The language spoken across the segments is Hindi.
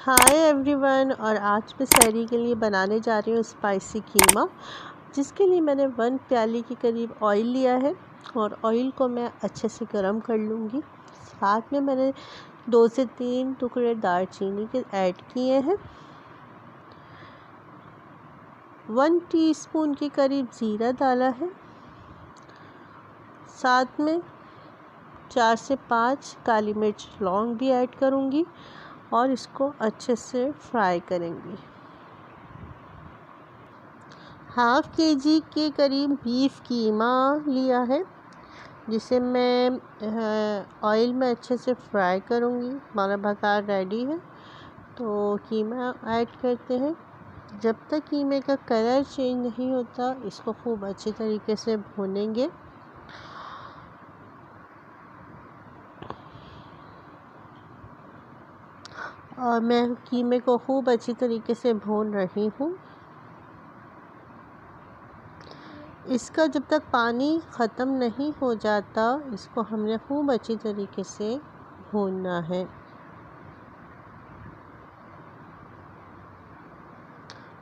हाय एवरीवन, और आज मैं सहरी के लिए बनाने जा रही हूँ स्पाइसी कीमा, जिसके लिए मैंने 1 प्याली के करीब ऑयल लिया है और ऑयल को मैं अच्छे से गर्म कर लूँगी। साथ में मैंने 2 से 3 टुकड़े दालचीनी के ऐड किए हैं। 1 टीस्पून के करीब ज़ीरा डाला है। साथ में 4 से 5 काली मिर्च लौंग भी ऐड करूँगी और इसको अच्छे से फ्राई करेंगे। हाफ़ केजी के करीब बीफ कीमा लिया है, जिसे मैं ऑयल में अच्छे से फ्राई करूँगी। हमारा भकार रेडी है, तो कीमा ऐड करते हैं। जब तक कीमे का कलर चेंज नहीं होता, इसको खूब अच्छे तरीके से भूनेंगे। और मैं कीमे को खूब अच्छी तरीके से भून रही हूँ। इसका जब तक पानी ख़त्म नहीं हो जाता, इसको हमने खूब अच्छी तरीके से भूनना है।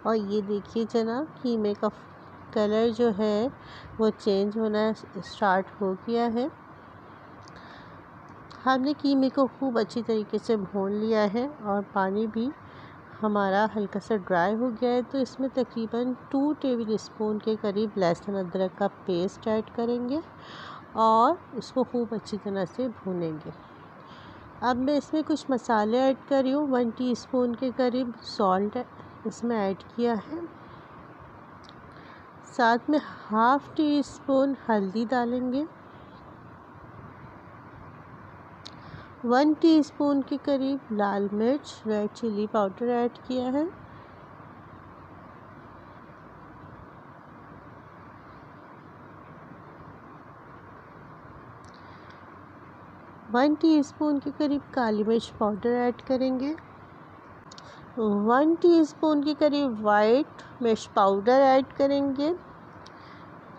और ये देखिए जनाब, कीमे का कलर जो है वो चेंज होना स्टार्ट हो गया है। हमने कीमे को खूब अच्छी तरीके से भून लिया है और पानी भी हमारा हल्का सा ड्राई हो गया है। तो इसमें तकरीबन 2 टेबल स्पून के करीब लहसुन अदरक का पेस्ट ऐड करेंगे और इसको खूब अच्छी तरह से भूनेंगे। अब मैं इसमें कुछ मसाले ऐड कर रही हूँ। 1 टीस्पून के करीब सॉल्ट इसमें ऐड किया है। साथ में हाफ़ टी स्पून हल्दी डालेंगे। 1 टीस्पून के करीब लाल मिर्च रेड चिली पाउडर ऐड किया है। वन टीस्पून के करीब काली मिर्च पाउडर ऐड करेंगे। 1 टीस्पून के करीब वाइट मिर्च पाउडर ऐड करेंगे।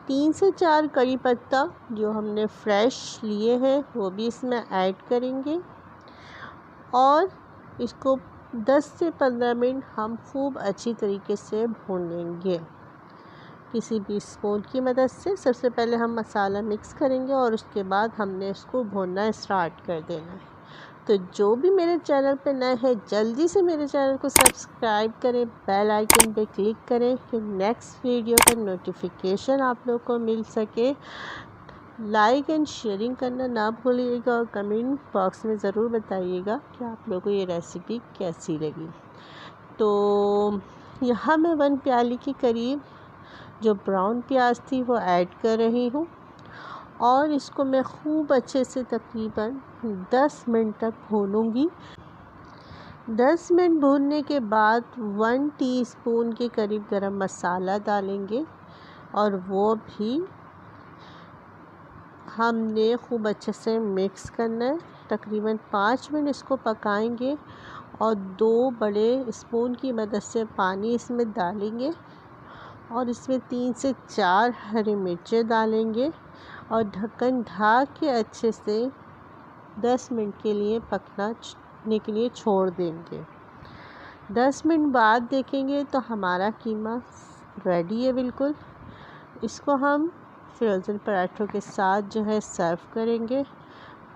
3 से 4 कड़ी पत्ता जो हमने फ्रेश लिए हैं वो भी इसमें ऐड करेंगे और इसको 10 से 15 मिनट हम खूब अच्छी तरीके से भूनेंगे किसी भी स्पून की मदद से। सबसे पहले हम मसाला मिक्स करेंगे और उसके बाद हमने इसको भूनना स्टार्ट कर देना है। तो जो भी मेरे चैनल पे नए हैं, जल्दी से मेरे चैनल को सब्सक्राइब करें, बेल आइकन पे क्लिक करें कि नेक्स्ट वीडियो का नोटिफिकेशन आप लोग को मिल सके। लाइक एंड शेयरिंग करना ना भूलिएगा और कमेंट बॉक्स में ज़रूर बताइएगा कि आप लोगों को ये रेसिपी कैसी लगी। तो यहाँ मैं 1 प्याली के करीब जो ब्राउन प्याज थी वो ऐड कर रही हूँ और इसको मैं खूब अच्छे से तकरीबन 10 मिनट तक भूनूंगी। 10 मिनट भूनने के बाद 1 टीस्पून के करीब गरम मसाला डालेंगे और वो भी हमने खूब अच्छे से मिक्स करना है। तकरीबन 5 मिनट इसको पकाएंगे और 2 बड़े स्पून की मदद से पानी इसमें डालेंगे और इसमें 3 से 4 हरी मिर्चें डालेंगे और ढक्कन ढक के अच्छे से 10 मिनट के लिए पकने के लिए छोड़ देंगे। 10 मिनट बाद देखेंगे तो हमारा कीमा रेडी है बिल्कुल। इसको हम फ्रोज़न पराठों के साथ जो है सर्व करेंगे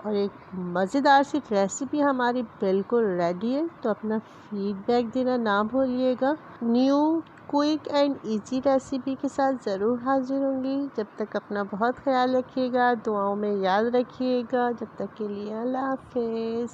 और एक मज़ेदार सी रेसिपी हमारी बिल्कुल रेडी है। तो अपना फीडबैक देना ना भूलिएगा। New quick and easy recipe के साथ ज़रूर हाजिर होंगी। जब तक अपना बहुत ख्याल रखिएगा, दुआओं में याद रखिएगा। जब तक के लिए अल्लाह हाफ़िज़।